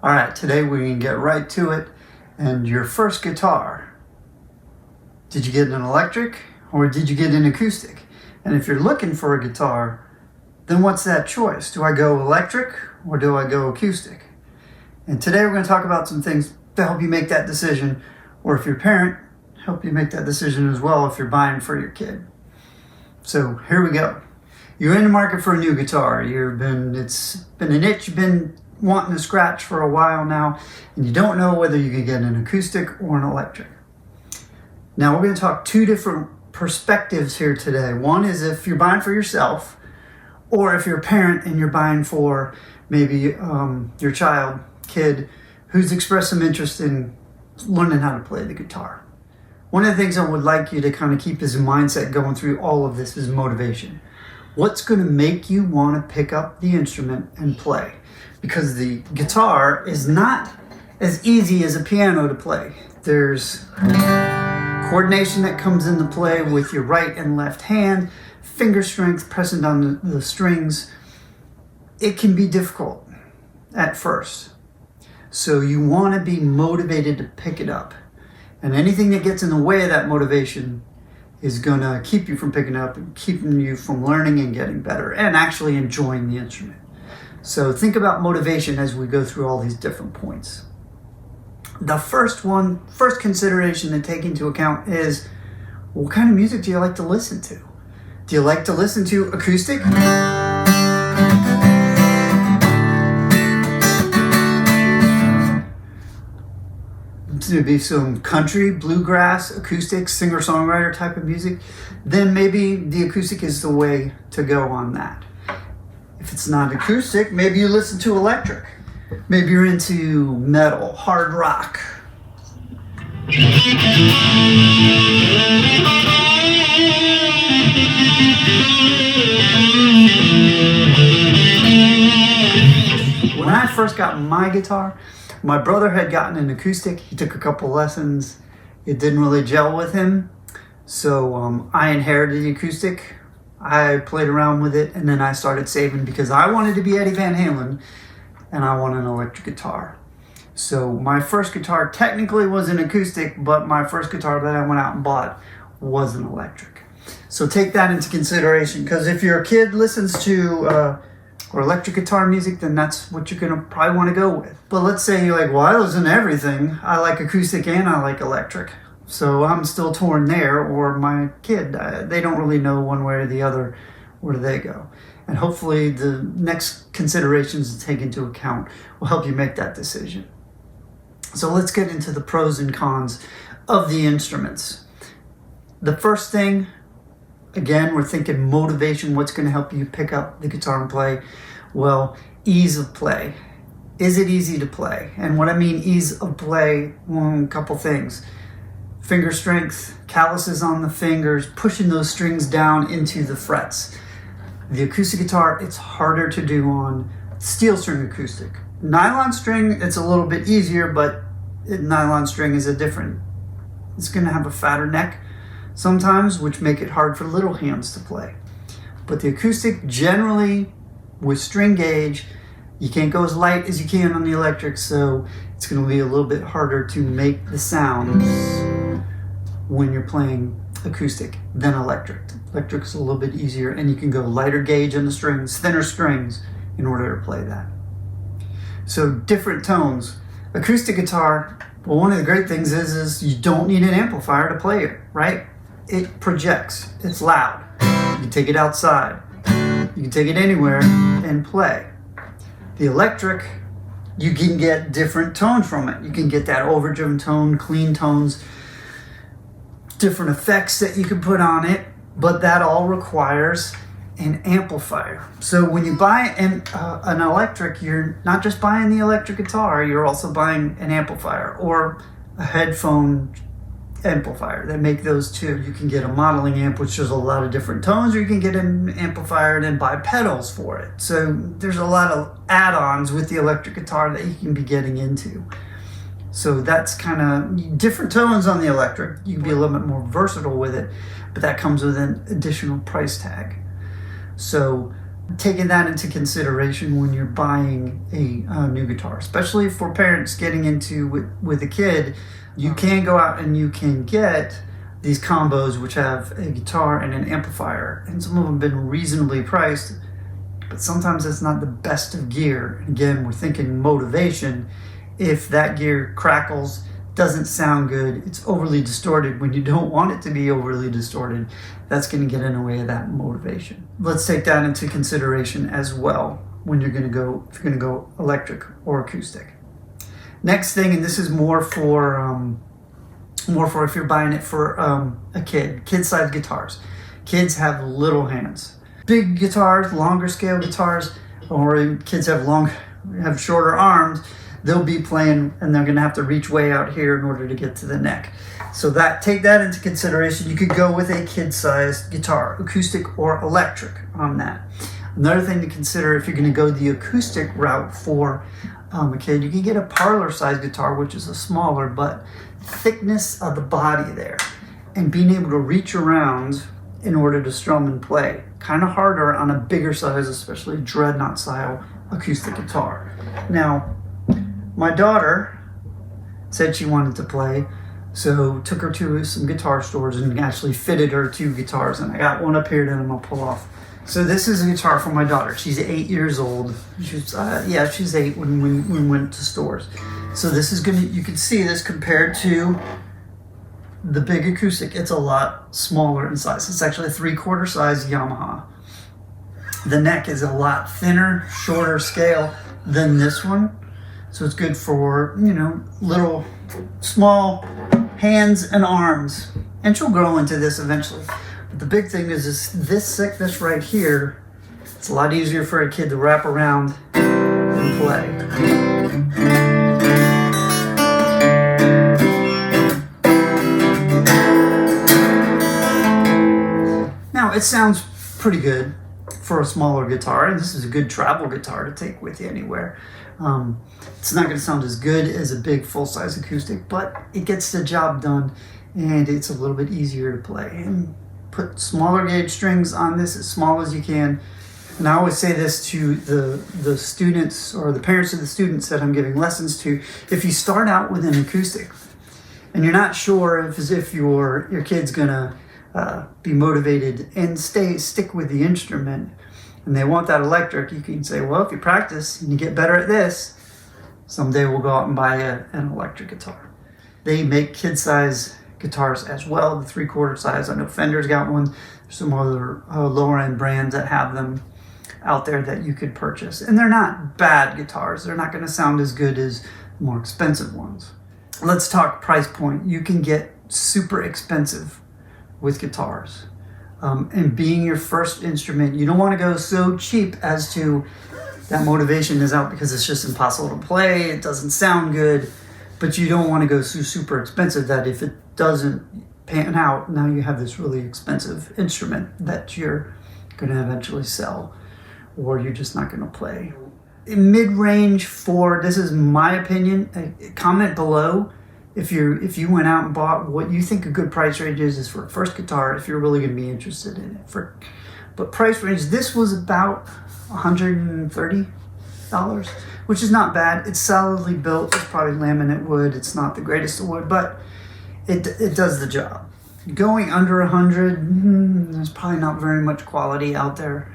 All right, today we can get right to it. And your first guitar, did you get an electric or did you get an acoustic? And if you're looking for a guitar, then what's that choice? Do I go electric or do I go acoustic? And today we're going to talk about some things to help you make that decision, or if you're a parent, help you make that decision as well if you're buying for your kid. So here we go. You're in the market for a new guitar. It's been an itch you've been wanting to scratch for a while now, and you don't know whether you can get an acoustic or an electric. Now we're going to talk two different perspectives here today. One is if you're buying for yourself, or if you're a parent and you're buying for maybe your child, kid, who's expressed some interest in learning how to play the guitar. One of the things I would like you to kind of keep as a mindset going through all of this is motivation. What's going to make you want to pick up the instrument and play? Because the guitar is not as easy as a piano to play. There's coordination that comes into play with your right and left hand, finger strength, pressing down the strings. It can be difficult at first. So you want to be motivated to pick it up. And anything that gets in the way of that motivation is going to keep you from picking up and keeping you from learning and getting better and actually enjoying the instrument. So think about motivation as we go through all these different points. The first consideration to take into account is, what kind of music do you like to listen to? Do you like to listen to acoustic? Maybe some country, bluegrass, acoustic, singer-songwriter type of music, then maybe the acoustic is the way to go on that. If it's not acoustic, maybe you listen to electric. Maybe you're into metal, hard rock. When I first got my guitar, my brother had gotten an acoustic. He took a couple lessons. It didn't really gel with him. So I inherited the acoustic. I played around with it, and then I started saving because I wanted to be Eddie Van Halen, and I wanted an electric guitar. So my first guitar technically was an acoustic, but my first guitar that I went out and bought was an electric. So take that into consideration, because if your kid listens to or electric guitar music, then that's what you're gonna probably want to go with. But let's say you're like, well, I listen to everything. I like acoustic and I like electric. So I'm still torn there, or my kid, they don't really know one way or the other where do they go. And hopefully the next considerations to take into account will help you make that decision. So let's get into the pros and cons of the instruments. The first thing, again, we're thinking motivation. What's going to help you pick up the guitar and play? Well, ease of play. Is it easy to play? And what I mean ease of play, a couple things. Finger strength, calluses on the fingers, pushing those strings down into the frets. The acoustic guitar, it's harder to do on steel string acoustic. Nylon string, it's a little bit easier, but nylon string is it's going to have a fatter neck sometimes, which make it hard for little hands to play. But the acoustic, generally with string gauge, you can't go as light as you can on the electric, so it's going to be a little bit harder to make the sounds when you're playing acoustic than electric. Electric's a little bit easier, and you can go lighter gauge on the strings, thinner strings, in order to play that. So different tones. Acoustic guitar, well, one of the great things is you don't need an amplifier to play it, right? It projects, it's loud. You can take it outside, you can take it anywhere and play. The electric, you can get different tones from it. You can get that overdriven tone, clean tones, different effects that you can put on it, but that all requires an amplifier. So when you buy an electric, you're not just buying the electric guitar, you're also buying an amplifier or a headphone amplifier. They make those too. You can get a modeling amp, which has a lot of different tones, or you can get an amplifier and then buy pedals for it. So there's a lot of add-ons with the electric guitar that you can be getting into. So that's kind of different tones on the electric. You can be a little bit more versatile with it, but that comes with an additional price tag. So taking that into consideration when you're buying a new guitar, especially for parents getting into with a kid. You can go out and you can get these combos which have a guitar and an amplifier, and some of them have been reasonably priced, but sometimes it's not the best of gear. Again, we're thinking motivation. If that gear crackles, doesn't sound good, it's overly distorted when you don't want it to be overly distorted, that's going to get in the way of that motivation. Let's take that into consideration as well when you're going to go, if you're going to go electric or acoustic. Next thing, and this is more for if you're buying it for a kid-sized guitars. Kids have little hands. Big guitars, longer scale guitars, or kids have shorter arms. They'll be playing and they're going to have to reach way out here in order to get to the neck. So take that into consideration. You could go with a kid-sized guitar, acoustic or electric on that. Another thing to consider, if you're going to go the acoustic route for a kid, you can get a parlor-sized guitar, which is a smaller, but thickness of the body there and being able to reach around in order to strum and play. Kind of harder on a bigger size, especially dreadnought style acoustic guitar. Now, my daughter said she wanted to play, so took her to some guitar stores and actually fitted her 2 guitars, and I got one up here that I'm gonna pull off. So this is a guitar for my daughter. She's 8 years old. She's 8 when we went to stores. So this is you can see this compared to the big acoustic. It's a lot smaller in size. It's actually a 3/4 size Yamaha. The neck is a lot thinner, shorter scale than this one. So it's good for, little, small hands and arms. And she'll grow into this eventually. But the big thing is this thickness right here. It's a lot easier for a kid to wrap around and play. Now, it sounds pretty good for a smaller guitar, and this is a good travel guitar to take with you anywhere. It's not going to sound as good as a big full-size acoustic, but it gets the job done, and it's a little bit easier to play. And put smaller gauge strings on this, as small as you can. And I always say this to the students or the parents of the students that I'm giving lessons to. If you start out with an acoustic and you're not sure if your kid's gonna be motivated and stick with the instrument, and they want that electric, you can say, well, if you practice and you get better at this, someday we'll go out and buy an electric guitar. They make kid-size guitars as well, the 3/4 size. I know Fender's got one. There's some other lower-end brands that have them out there that you could purchase. And they're not bad guitars. They're not going to sound as good as more expensive ones. Let's talk price point. You can get super expensive with guitars. And being your first instrument, you don't want to go so cheap as to that motivation is out because it's just impossible to play, it doesn't sound good, but you don't want to go so super expensive that if it doesn't pan out, now you have this really expensive instrument that you're going to eventually sell, or you're just not going to play. In mid-range this is my opinion, comment below if you went out and bought what you think a good price range is for a first guitar, if you're really going to be interested in it. But price range, this was about $130, which is not bad. It's solidly built. It's probably laminate wood. It's not the greatest of wood, but it does the job. Going under 100, there's probably not very much quality out there.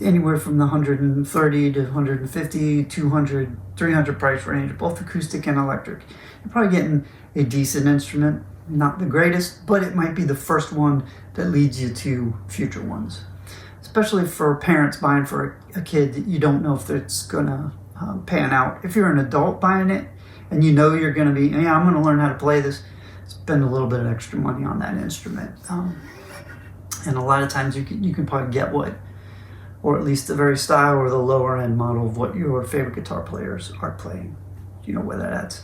Anywhere from the 130 to 150, 200, 300 price range, both acoustic and electric. You're probably getting a decent instrument. Not the greatest, but it might be the first one that leads you to future ones. Especially for parents buying for a kid that you don't know if it's going to pan out. If you're an adult buying it and you know you're going to be, I'm going to learn how to play this, spend a little bit of extra money on that instrument. And a lot of times you can probably get or at least the very style or the lower end model of what your favorite guitar players are playing. Whether that's,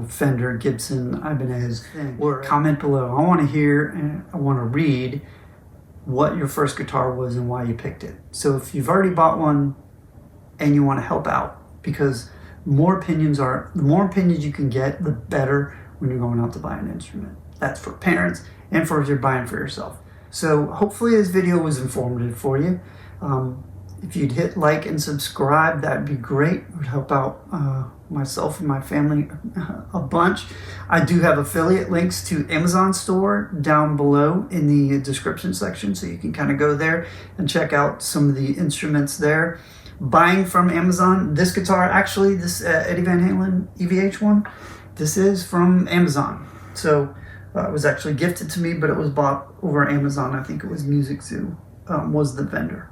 Fender, Gibson, Ibanez, or comment below. I want to hear and I want to read what your first guitar was and why you picked it. So if you've already bought one and you want to help out, because the more opinions you can get, the better when you're going out to buy an instrument. That's for parents and for if you're buying for yourself. So hopefully this video was informative for you. If you'd hit like and subscribe, that'd be great. It would help out myself and my family a bunch. I do have affiliate links to Amazon store down below in the description section, so you can kind of go there and check out some of the instruments there. Buying from Amazon, this guitar, actually, this Eddie Van Halen EVH one, this is from Amazon. So it was actually gifted to me, but it was bought over Amazon. I think it was Music Zoo was the vendor.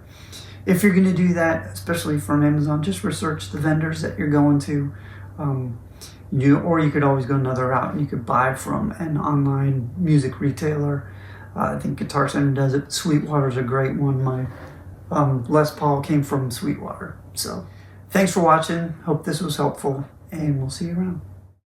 If you're going to do that, especially from Amazon, just research the vendors that you're going to. Or you could always go another route and you could buy from an online music retailer. I think Guitar Center does it. Sweetwater's a great one. My Les Paul came from Sweetwater. So thanks for watching. Hope this was helpful, and we'll see you around.